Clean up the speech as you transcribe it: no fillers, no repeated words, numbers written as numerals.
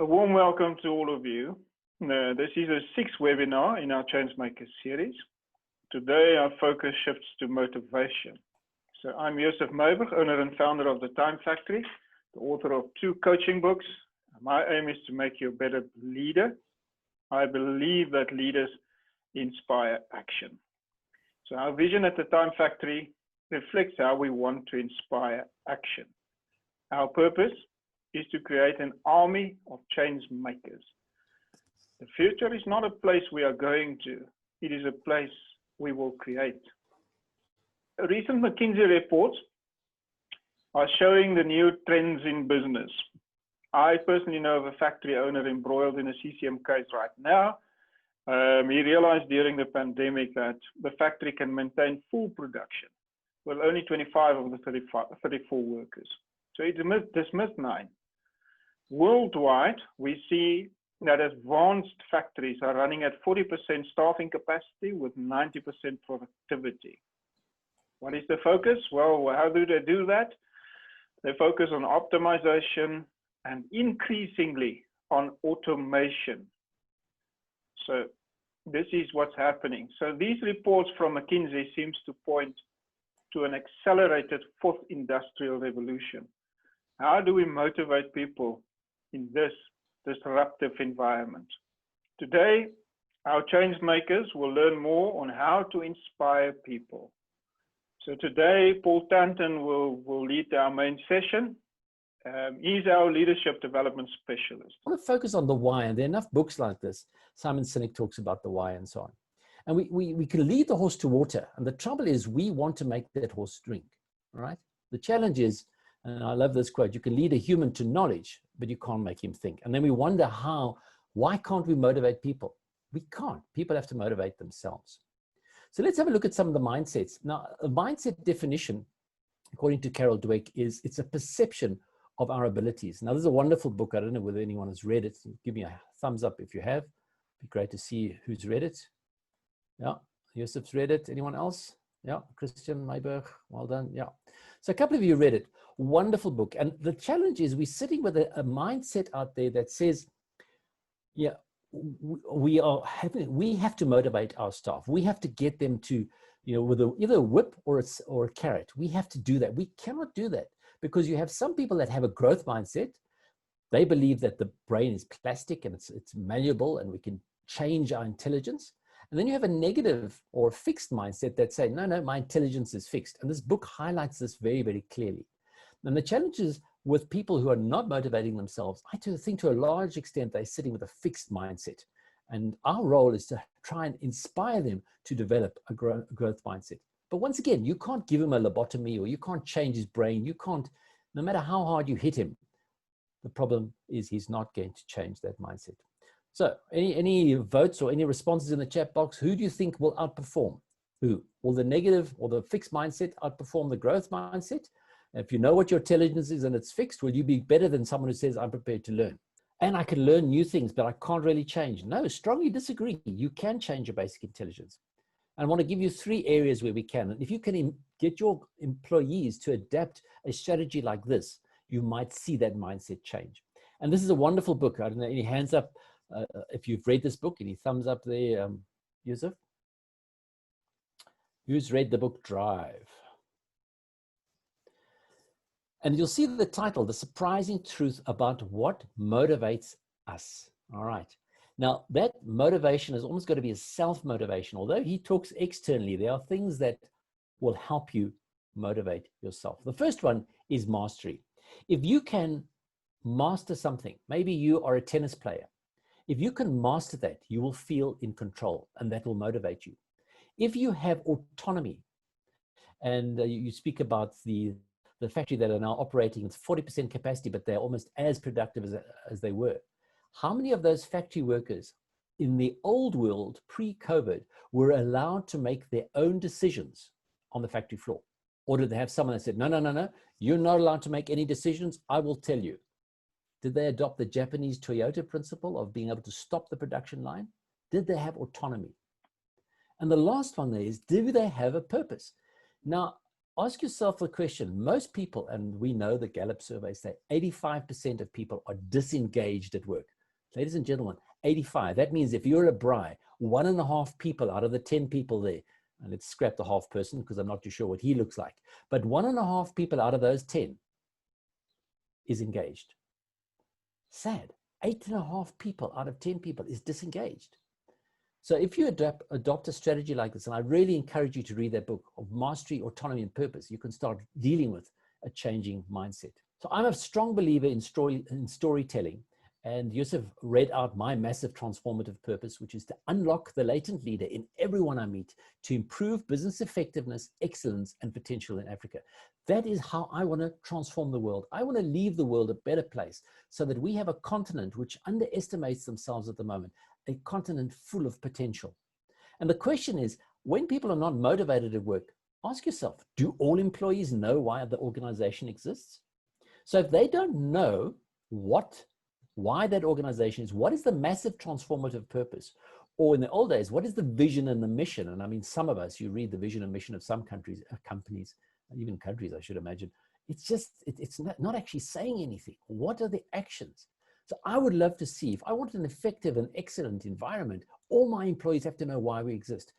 A warm welcome to all of you. This is the sixth webinar in our Changemaker series. Today, our focus shifts to motivation. So I'm Joseph Meiberg, owner and founder of The Time Factory, the author of 2 coaching books. My aim is to make you a better leader. I believe that leaders inspire action. So our vision at The Time Factory reflects how we want to inspire action. Our purpose is to create an army of change makers. The future is not a place we are going to, it is a place we will create. A recent McKinsey reports are showing the new trends in business. I personally know of a factory owner embroiled in a CCM case right now. He realized during the pandemic that the factory can maintain full production with only 25 of the 34 workers. So he dismissed 9. Worldwide, we see that advanced factories are running at 40% staffing capacity with 90% productivity. What is the focus? Well, how do they do that? They focus on optimization and increasingly on automation. So this is what's happening. So these reports from McKinsey seems to point to an accelerated 4th industrial revolution. How do we motivate people in this disruptive environment? Today, our change makers will learn more on how to inspire people. So today, Paul Tanton will lead our main session. He's our leadership development specialist. I want to focus on the why, and there are enough books like this. Simon Sinek talks about the why and so on. And we can lead the horse to water. And the trouble is we want to make that horse drink, all right? The challenge is, and I love this quote, you can lead a human to knowledge, but you can't make him think. And then we wonder why can't we motivate people? We can't. People have to motivate themselves. So let's have a look at some of the mindsets. Now, a mindset definition, according to Carol Dweck, is it's a perception of our abilities. Now, this is a wonderful book. I don't know whether anyone has read it. Give me a thumbs up if you have. It'd be great to see who's read it. Yeah, Joseph's read it. Anyone else? Yeah, Christian Meiberg, well done. Yeah. So a couple of you read it. Wonderful book. And the challenge is we're sitting with a mindset out there that says, yeah, we have to motivate our staff. We have to get them to, with either a whip or a carrot. We have to do that. We cannot do that because you have some people that have a growth mindset. They believe that the brain is plastic and it's malleable and we can change our intelligence. And then you have a negative or fixed mindset that say, no, my intelligence is fixed. And this book highlights this very, very clearly. And the challenge is with people who are not motivating themselves, I think to a large extent, they're sitting with a fixed mindset. And our role is to try and inspire them to develop a growth mindset. But once again, you can't give him a lobotomy or you can't change his brain. You can't, no matter how hard you hit him, the problem is he's not going to change that mindset. So any votes or any responses in the chat box? Who do you think will outperform? Who? Will the negative or the fixed mindset outperform the growth mindset? If you know what your intelligence is and it's fixed, will you be better than someone who says, I'm prepared to learn? And I can learn new things, but I can't really change. No, strongly disagree. You can change your basic intelligence. And I want to give you 3 areas where we can. And if you can get your employees to adapt a strategy like this, you might see that mindset change. And this is a wonderful book. I don't know, any hands up if you've read this book? Any thumbs up there, Yusuf? Who's read the book Drive? And you'll see the title, The Surprising Truth About What Motivates Us. All right. Now, that motivation is almost going to be a self-motivation. Although he talks externally, there are things that will help you motivate yourself. The first one is mastery. If you can master something, maybe you are a tennis player. If you can master that, you will feel in control, and that will motivate you. If you have autonomy, and you speak about the factory that are now operating with 40% capacity, but they're almost as productive as they were. How many of those factory workers in the old world, pre-COVID, were allowed to make their own decisions on the factory floor? Or did they have someone that said, no, you're not allowed to make any decisions, I will tell you? Did they adopt the Japanese Toyota principle of being able to stop the production line? Did they have autonomy? And the last one there is, do they have a purpose? Now, Ask yourself the question. Most people, and we know the Gallup surveys say 85% of people are disengaged at work. Ladies and gentlemen, 85. That means if you're a braai, 1.5 people out of the 10 people there, and let's scrap the half person because I'm not too sure what he looks like, but 1.5 people out of those 10 is engaged. Sad. 8.5 people out of 10 people is disengaged. So if you adopt a strategy like this, and I really encourage you to read that book of Mastery, Autonomy, and Purpose, you can start dealing with a changing mindset. So I'm a strong believer in storytelling. And Yusuf read out my massive transformative purpose, which is to unlock the latent leader in everyone I meet to improve business effectiveness, excellence, and potential in Africa. That is how I want to transform the world. I want to leave the world a better place so that we have a continent which underestimates themselves at the moment, a continent full of potential. And the question is, when people are not motivated at work, ask yourself, do all employees know why the organization exists? So if they don't know why that organization is, what is the massive transformative purpose? Or in the old days, what is the vision and the mission? And I mean, some of us, you read the vision and mission of some countries, companies, even countries, I should imagine. It's just, it's not actually saying anything. What are the actions? So I would love to see, if I want an effective and excellent environment, all my employees have to know why we exist.